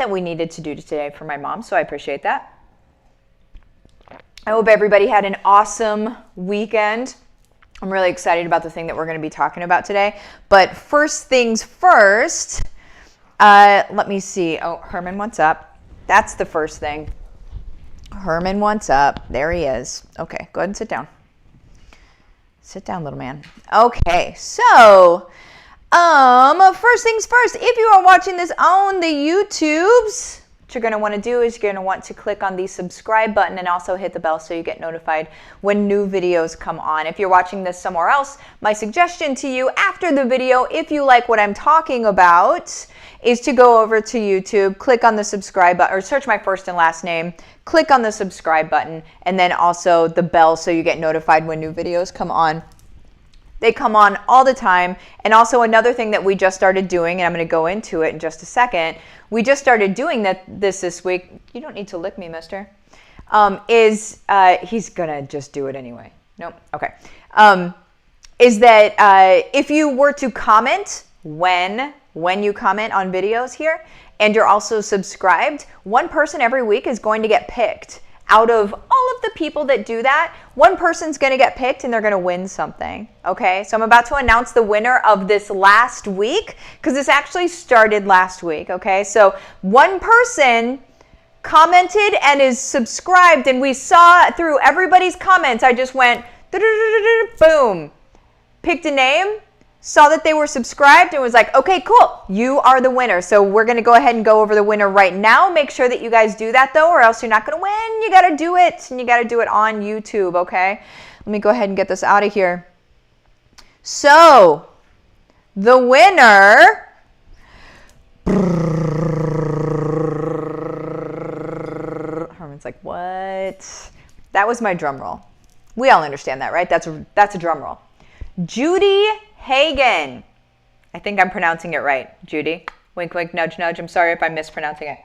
that we needed to do today for my mom, so I appreciate that. I hope everybody had an awesome weekend. I'm really excited about the thing that we're going to be talking about today. But first things first, let me see. Oh, Herman, what's up? That's the first thing. Herman, what's up? There he is. Okay, go ahead and sit down. Sit down, little man. Okay, so first things first, if you are watching this on the YouTubes, what you're going to want to do is you're going to want to click on the subscribe button and also hit the bell so you get notified when new videos come on. If you're watching this somewhere else, my suggestion to you after the video, if you like what I'm talking about, is to go over to YouTube, click on the subscribe button, or search my first and last name, click on the subscribe button, and then also the bell so you get notified when new videos come on. They come on all the time. And also another thing that we just started doing, and I'm going to go into it in just a second, we just started doing this week. You don't need to lick me, mister. He's going to just do it anyway. Nope. Okay. Is that if you were to comment when you comment on videos here, and you're also subscribed, one person every week is going to get picked. Out of all of the people that do that, one person's going to get picked and they're going to win something, okay? So I'm about to announce the winner of this last week because this actually started last week, okay? So one person commented and is subscribed, and we saw through everybody's comments, I just went, boom, picked a name, saw that they were subscribed, and was like, okay, cool, you are the winner. So we're going to go ahead and go over the winner right now. Make sure that you guys do that, though, or else you're not going to win. You got to do it, and you got to do it on YouTube, okay? Let me go ahead and get this out of here. So the winner, Herman's like, what? That was my drum roll. We all understand that, right? That's a drum roll. Judy Hagen. I think I'm pronouncing it right, Judy. Wink, wink, nudge, nudge. I'm sorry if I'm mispronouncing it.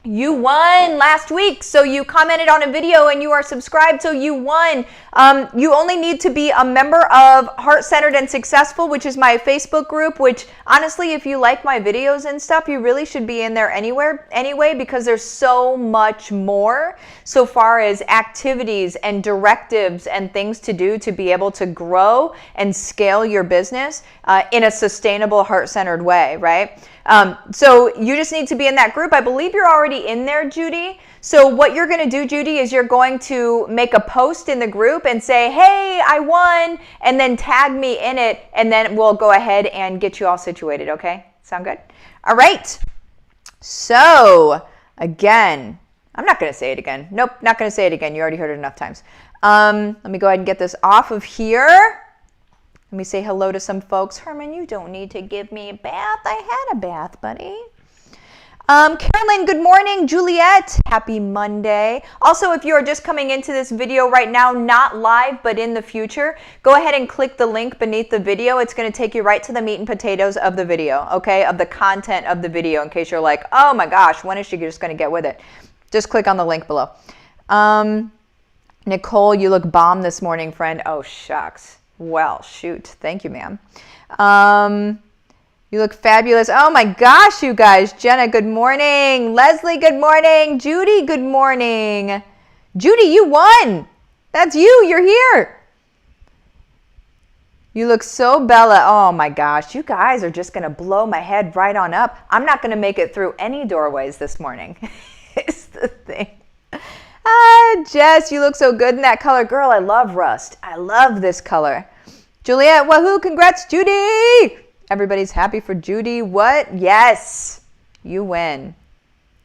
You won last week. So you commented on a video and you are subscribed, so you won. You only need to be a member of Heart Centered and Successful, which is my Facebook group, which honestly, if you like my videos and stuff, you really should be in there anyway, because there's so much more so far as activities and directives and things to do to be able to grow and scale your business in a sustainable, heart-centered way, right? So you just need to be in that group. I believe you're already in there, Judy. So what you're going to do, Judy, is you're going to make a post in the group and say, hey, I won, and then tag me in it, and then we'll go ahead and get you all situated, okay? Sound good? All right. So again, I'm not going to say it again. Nope, not going to say it again. You already heard it enough times. Let me go ahead and get this off of here. Let me say hello to some folks. Herman, you don't need to give me a bath. I had a bath, buddy. Carolyn, good morning. Juliet, happy Monday. Also, if you are just coming into this video right now, not live, but in the future, go ahead and click the link beneath the video. It's going to take you right to the meat and potatoes of the video, okay, of the content of the video, in case you're like, oh my gosh, when is she just going to get with it? Just click on the link below. Nicole, you look bomb this morning, friend. Oh, shucks. Well, shoot. Thank you, ma'am. You look fabulous. Oh my gosh, you guys. Jenna, good morning. Leslie, good morning. Judy, good morning. Judy, you won. That's you. You're here. You look so Bella. Oh my gosh. You guys are just going to blow my head right on up. I'm not going to make it through any doorways this morning. It's the thing. Jess, you look so good in that color. Girl, I love rust. I love this color. Juliet, wahoo, congrats, Judy. Everybody's happy for Judy. What? Yes. You win.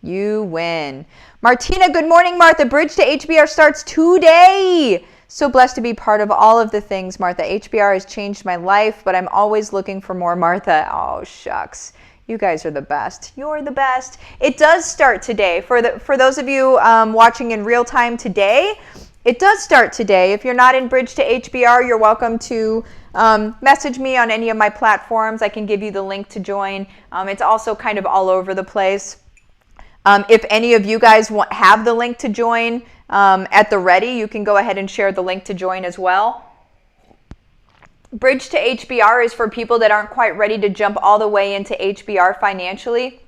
You win. Martina, good morning, Martha. Bridge to HBR starts today. So blessed to be part of all of the things, Martha. HBR has changed my life, but I'm always looking for more, Martha. Oh, shucks. You guys are the best. You're the best. It does start today. For those of you watching in real time today, it does start today. If you're not in Bridge to HBR, you're welcome to message me on any of my platforms. I can give you the link to join. It's also kind of all over the place. If any of you guys have the link to join at the ready, you can go ahead and share the link to join as well. Bridge to HBR is for people that aren't quite ready to jump all the way into HBR financially.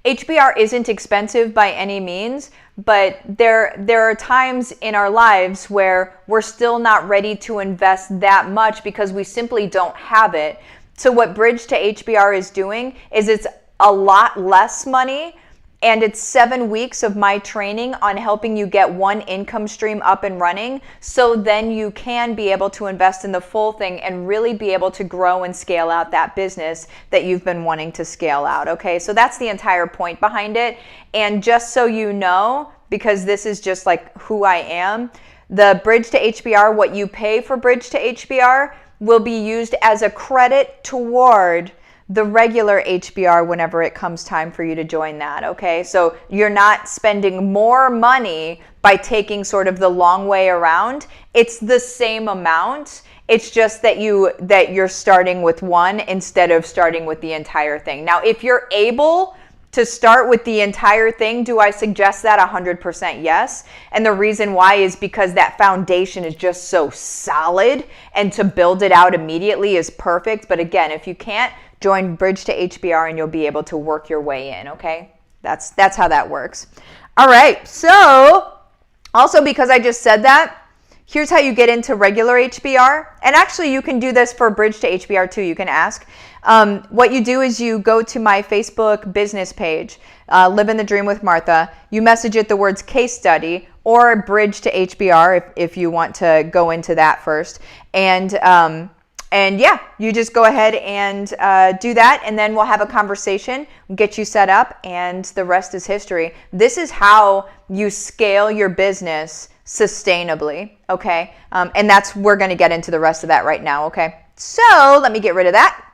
HBR isn't expensive by any means, but there are times in our lives where we're still not ready to invest that much because we simply don't have it. So what Bridge to HBR is doing is it's a lot less money, and it's 7 weeks of my training on helping you get one income stream up and running, so then you can be able to invest in the full thing and really be able to grow and scale out that business that you've been wanting to scale out, okay? So that's the entire point behind it. And just so you know, because this is just like who I am, the Bridge to HBR, what you pay for Bridge to HBR will be used as a credit toward the regular HBR whenever it comes time for you to join that, okay? So you're not spending more money by taking sort of the long way around. It's the same amount. It's just that you're starting with one instead of starting with the entire thing. Now, if you're able to start with the entire thing, do I suggest that? 100% yes. And the reason why is because that foundation is just so solid, and to build it out immediately is perfect. But again, if you can't, join Bridge to HBR and you'll be able to work your way in, okay? That's how that works. All right, so also because I just said that, here's how you get into regular HBR. And actually you can do this for Bridge to HBR too, you can ask. What you do is you go to my Facebook business page, Livin the Dream with Martha. You message it the words case study or Bridge to HBR if you want to go into that first. And yeah, you just go ahead and do that, and then we'll have a conversation, get you set up, and the rest is history. This is how you scale your business sustainably, okay? And we're going to get into the rest of that right now, okay? So let me get rid of that,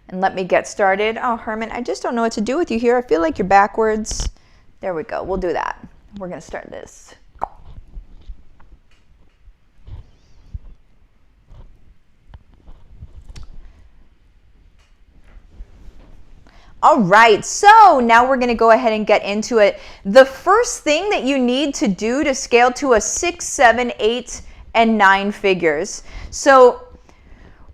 and let me get started. Oh, Herman, I just don't know what to do with you here. I feel like you're backwards. There we go. We'll do that. We're going to start this. All right, so now we're going to go ahead and get into it. The first thing that you need to do to scale to a 6, 7, 8, and 9 figures. So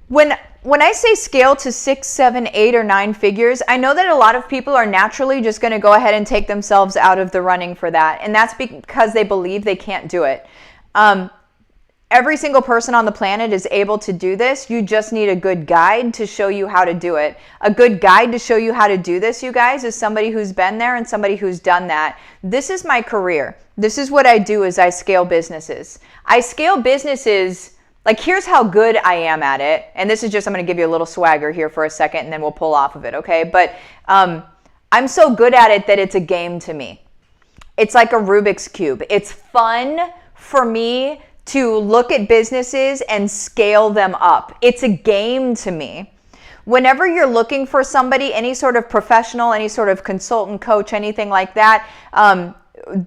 when I say scale to 6, 7, 8, or 9 figures, I know that a lot of people are naturally just going to go ahead and take themselves out of the running for that. And that's because they believe they can't do it. Every single person on the planet is able to do this. You just need a good guide to show you how to do it. A good guide to show you how to do this, you guys, is somebody who's been there and somebody who's done that. This is my career. This is what I do, is I scale businesses. I scale businesses, like here's how good I am at it. And this is just, I'm going to give you a little swagger here for a second and then we'll pull off of it, okay? But I'm so good at it that it's a game to me. It's like a Rubik's Cube. It's fun for me to look at businesses and scale them up. It's a game to me. Whenever you're looking for somebody, any sort of professional, any sort of consultant, coach, anything like that,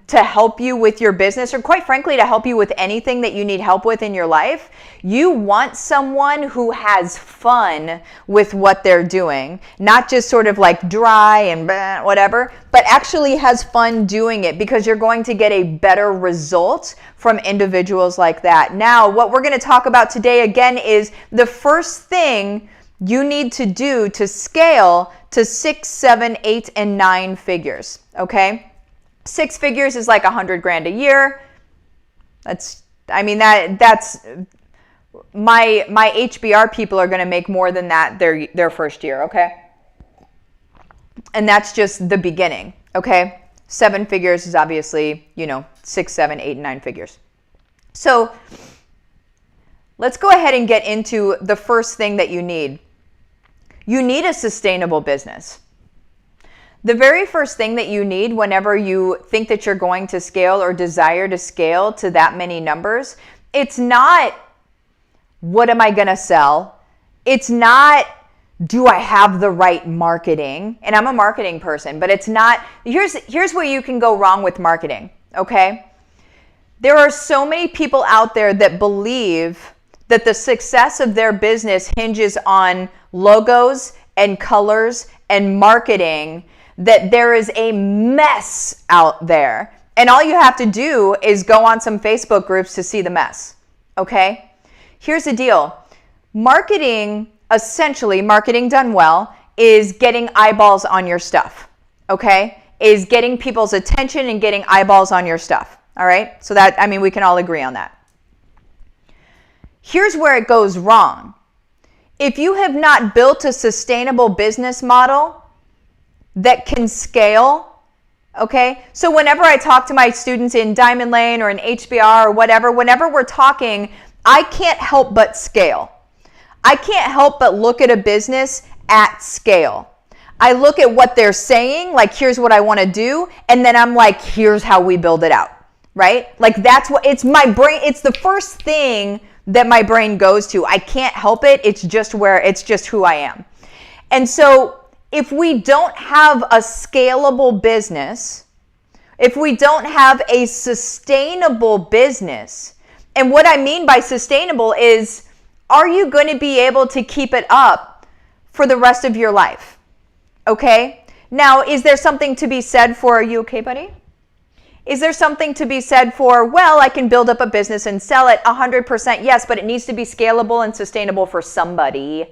to help you with your business, or quite frankly, to help you with anything that you need help with in your life, you want someone who has fun with what they're doing, not just sort of like dry and whatever, but actually has fun doing it, because you're going to get a better result from individuals like that. Now, what we're going to talk about today again is the first thing you need to do to scale to 6, 7, 8, and 9 figures, okay? 6 figures is like $100,000 a year. That's my HBR people are going to make more than that their first year, okay? And that's just the beginning, okay? 7 figures is obviously, 6, 7, 8, and 9 figures. So let's go ahead and get into the first thing that you need. You need a sustainable business. The very first thing that you need whenever you think that you're going to scale or desire to scale to that many numbers, it's not, what am I going to sell? It's not, do I have the right marketing? And I'm a marketing person, but it's not, here's where you can go wrong with marketing, okay? There are so many people out there that believe that the success of their business hinges on logos and colors and marketing, that there is a mess out there. And all you have to do is go on some Facebook groups to see the mess, okay? Here's the deal. Marketing, essentially, marketing done well, is getting eyeballs on your stuff, okay, is getting people's attention and getting eyeballs on your stuff. All right? So that, I mean, we can all agree on that. Here's where it goes wrong. If you have not built a sustainable business model that can scale, okay? So whenever I talk to my students in Diamond Lane or in HBR or whatever, whenever we're talking, I can't help but scale. I can't help but look at a business at scale. I look at what they're saying, like, here's what I want to do, and then I'm like, here's how we build it out, right? Like, that's what, it's my brain, it's the first thing that my brain goes to. I can't help it. It's just who I am. And so if we don't have a scalable business, if we don't have a sustainable business, and what I mean by sustainable is, are you going to be able to keep it up for the rest of your life? Okay? Now, is there something to be said for, are you okay, buddy? Is there something to be said for, well, I can build up a business and sell it? 100% yes, but it needs to be scalable and sustainable for somebody.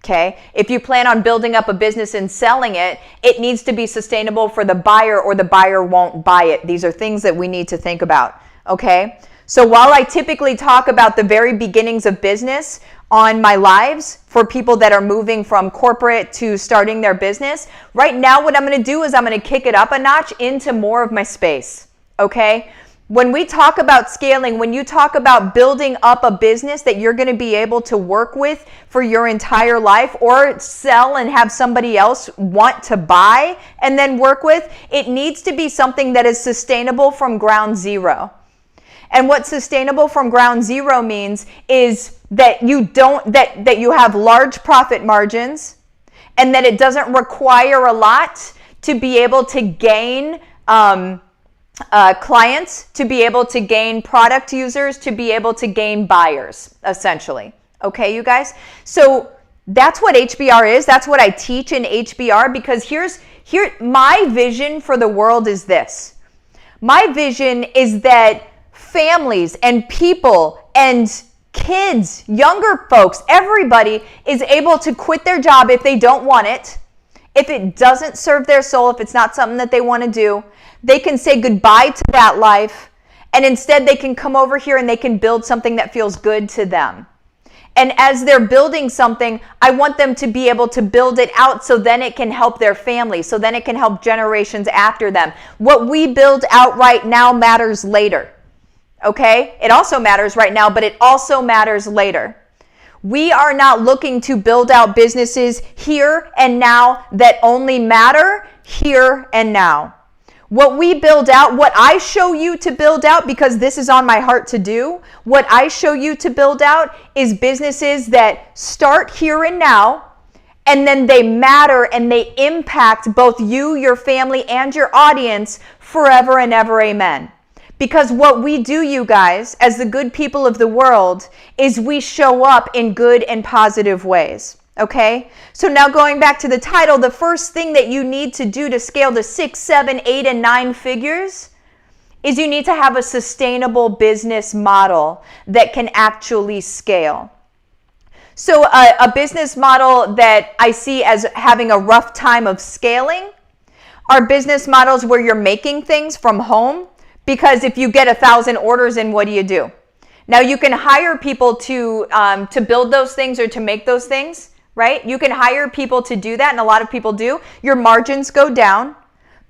Okay? If you plan on building up a business and selling it, it needs to be sustainable for the buyer, or the buyer won't buy it. These are things that we need to think about. Okay? So while I typically talk about the very beginnings of business on my lives for people that are moving from corporate to starting their business, right now what I'm going to do is I'm going to kick it up a notch into more of my space. Okay? When we talk about scaling, when you talk about building up a business that you're going to be able to work with for your entire life, or sell and have somebody else want to buy and then work with, it needs to be something that is sustainable from ground zero. And what sustainable from ground zero means is that that you have large profit margins, and that it doesn't require a lot to be able to gain clients, to be able to gain product users, to be able to gain buyers, essentially. Okay, you guys? So that's what HBR is. That's what I teach in HBR, because my vision for the world is this. My vision is that families and people and kids, younger folks, everybody is able to quit their job if they don't want it, if it doesn't serve their soul, if it's not something that they want to do. They can say goodbye to that life, and instead they can come over here and they can build something that feels good to them. And as they're building something, I want them to be able to build it out so then it can help their family, so then it can help generations after them. What we build out right now matters later. Okay? It also matters right now, but it also matters later. We are not looking to build out businesses here and now that only matter here and now. What we build out, what I show you to build out, because this is on my heart to do, what I show you to build out is businesses that start here and now, and then they matter and they impact both you, your family, and your audience forever and ever. Amen. Because what we do, you guys, as the good people of the world, is we show up in good and positive ways. Okay? So now going back to the title, the first thing that you need to do to scale to 6, 7, 8, and 9 figures is you need to have a sustainable business model that can actually scale. So a business model that I see as having a rough time of scaling are business models where you're making things from home. Because if you get 1,000 orders in, what do you do? Now you can hire people to build those things or to make those things, right? You can hire people to do that, and a lot of people do. Your margins go down,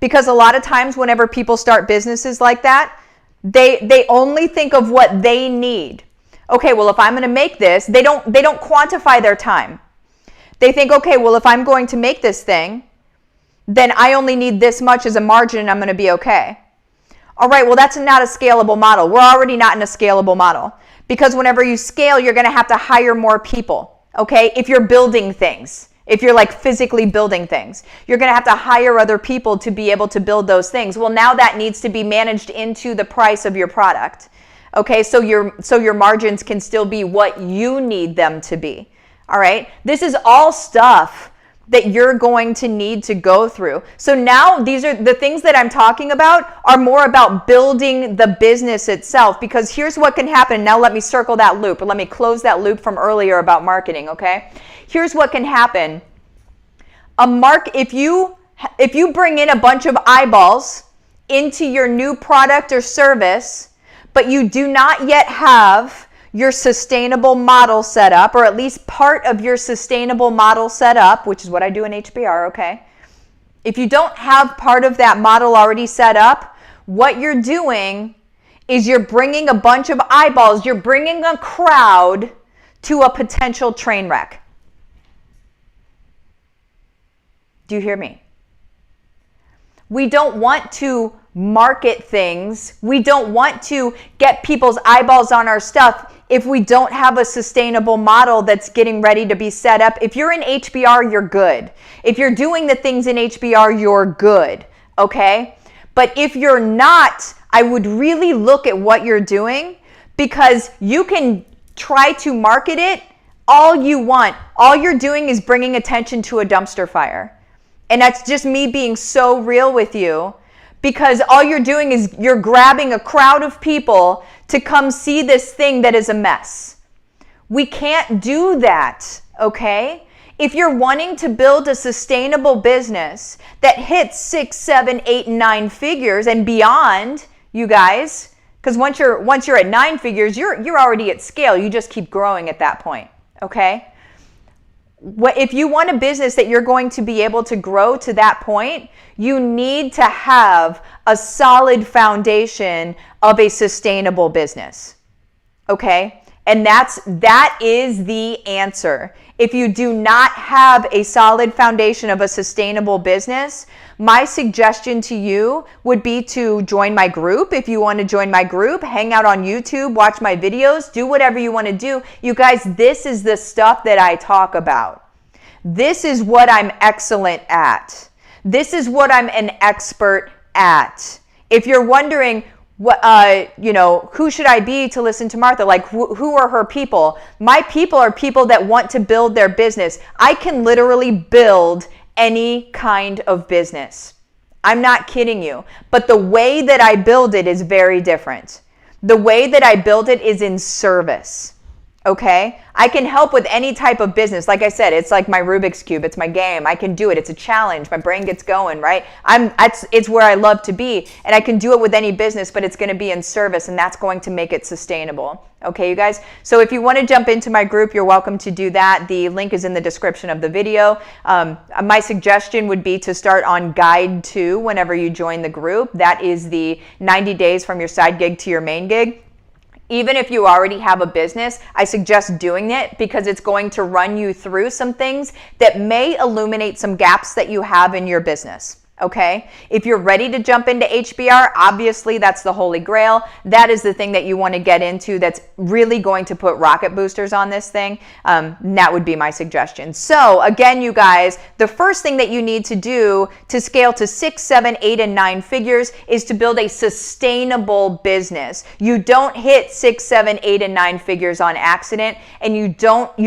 because a lot of times whenever people start businesses like that, they only think of what they need. Okay, well, if I'm going to make this, they don't quantify their time. They think, okay, well, if I'm going to make this thing, then I only need this much as a margin and I'm going to be okay. All right, well, that's not a scalable model. We're already not in a scalable model, because whenever you scale, you're going to have to hire more people, okay? If you're building things, if you're like physically building things, you're going to have to hire other people to be able to build those things. Well, now that needs to be managed into the price of your product, okay? So your margins can still be what you need them to be, all right? This is all stuff that you're going to need to go through. So now these are the things that I'm talking about are more about building the business itself, because here's what can happen. Now let me circle that loop, or let me close that loop from earlier about marketing, okay? Here's what can happen. If you if you bring in a bunch of eyeballs into your new product or service, but you do not yet have your sustainable model set up, or at least part of your sustainable model set up, which is what I do in HBR, okay? If you don't have part of that model already set up, what you're doing is you're bringing a bunch of eyeballs, you're bringing a crowd to a potential train wreck. Do you hear me? We don't want to market things. We don't want to get people's eyeballs on our stuff if we don't have a sustainable model that's getting ready to be set up. If you're in HBR, you're good. If you're doing the things in HBR, you're good, okay? But if you're not, I would really look at what you're doing, because you can try to market it all you want. All you're doing is bringing attention to a dumpster fire. And that's just me being so real with you, because all you're doing is you're grabbing a crowd of people to come see this thing that is a mess. We can't do that, okay? If you're wanting to build a sustainable business that hits 6, 7, 8, 9 figures and beyond, you guys, because once you're at 9 figures, you're already at scale. You just keep growing at that point, okay? If you want a business that you're going to be able to grow to that point, you need to have a solid foundation of a sustainable business, okay? And that is the answer. If you do not have a solid foundation of a sustainable business, my suggestion to you would be to join my group. If you want to join my group, hang out on YouTube, watch my videos, do whatever you want to do. You guys, this is the stuff that I talk about. This is what I'm excellent at. This is what I'm an expert at. If you're wondering, who should I be to listen to Martha? Like, who are her people? My people are people that want to build their business. I can literally build any kind of business. I'm not kidding you. But the way that I build it is very different. The way that I build it is in service. Okay? I can help with any type of business. Like I said, it's like my Rubik's Cube. It's my game. I can do it. It's a challenge. My brain gets going, right? It's where I love to be. And I can do it with any business, but it's going to be in service, and that's going to make it sustainable. Okay, you guys? So if you want to jump into my group, you're welcome to do that. The link is in the description of the video. My suggestion would be to start on Guide 2 whenever you join the group. That is the 90 days from your side gig to your main gig. Even if you already have a business, I suggest doing it, because it's going to run you through some things that may illuminate some gaps that you have in your business. Okay? If you're ready to jump into HBR, obviously that's the holy grail. That is the thing that you want to get into that's really going to put rocket boosters on this thing. That would be my suggestion. So again, you guys, the first thing that you need to do to scale to 6, 7, 8, and 9 figures is to build a sustainable business. You don't hit 6, 7, 8, and 9 figures on accident, and you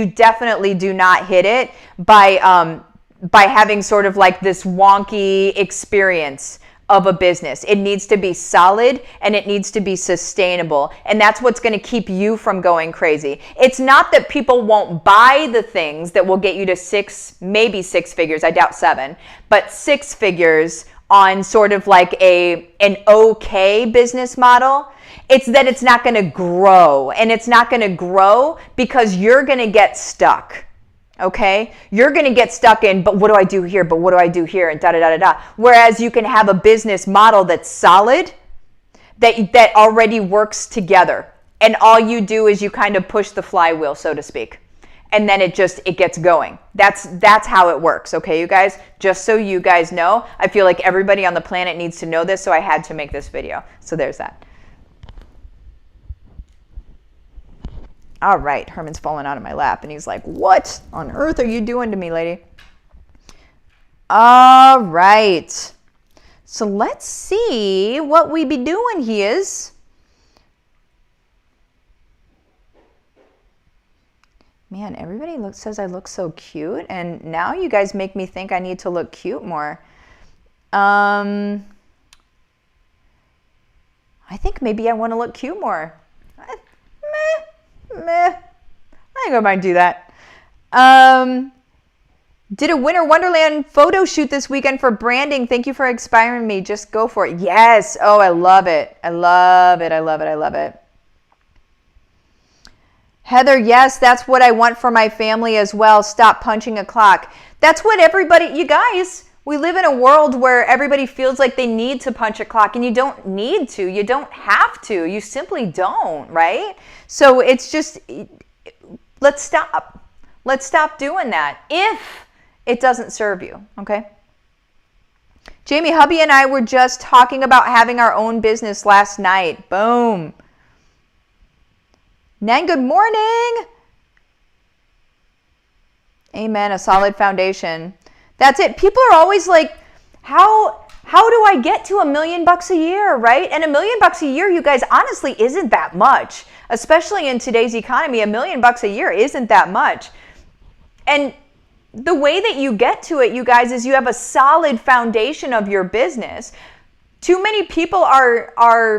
definitely do not hit it by having sort of like this wonky experience of a business. It needs to be solid, and it needs to be sustainable. And that's what's going to keep you from going crazy. It's not that people won't buy the things that will get you to 6, maybe 6 figures. I doubt 7, but 6 figures on sort of like an okay business model. It's that it's not going to grow, and it's not going to grow because you're going to get stuck. Okay, you're going to get stuck in, but what do I do here? But what do I do here? And da-da-da-da-da. Whereas you can have a business model that's solid, that already works together. And all you do is you kind of push the flywheel, so to speak. And then it gets going. That's how it works. Okay, you guys, just so you guys know, I feel like everybody on the planet needs to know this, so I had to make this video. So there's that. All right, Herman's falling out of my lap, and he's like, what on earth are you doing to me, lady? All right. So let's see what we be doing here. Man, everybody says I look so cute, and now you guys make me think I need to look cute more. I think maybe I want to look cute more. Meh. I think I might do that. Did a Winter Wonderland photo shoot this weekend for branding. Thank you for inspiring me. Just go for it. Yes. Oh, I love it. I love it. I love it. I love it. Heather, yes, that's what I want for my family as well. Stop punching a clock. That's what everybody, you guys, we live in a world where everybody feels like they need to punch a clock, and you don't need to. You don't have to. You simply don't, right? So it's just, let's stop. Let's stop doing that if it doesn't serve you, okay? Jamie, hubby and I were just talking about having our own business last night. Boom. Nan, good morning. Amen. A solid foundation. That's it. People are always like, how do I get to $1 million a year, right? And $1 million a year, you guys, honestly isn't that much, especially in today's economy. $1 million a year isn't that much. And the way that you get to it, you guys, is you have a solid foundation of your business. Too many people are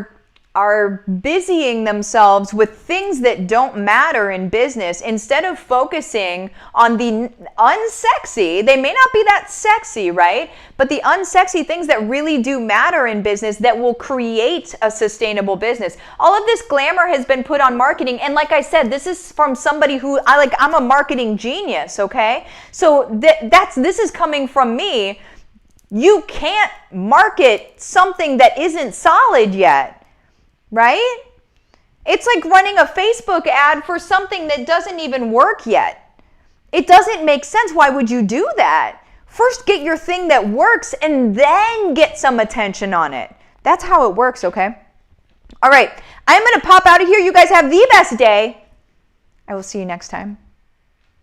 busying themselves with things that don't matter in business instead of focusing on the unsexy. They may not be that sexy, right? But the unsexy things that really do matter in business that will create a sustainable business. All of this glamour has been put on marketing. And like I said, this is from somebody who I'm a marketing genius, okay? So this is coming from me. You can't market something that isn't solid yet. Right? It's like running a Facebook ad for something that doesn't even work yet. It doesn't make sense. Why would you do that? First, get your thing that works and then get some attention on it. That's how it works, okay? All right. I'm going to pop out of here. You guys have the best day. I will see you next time.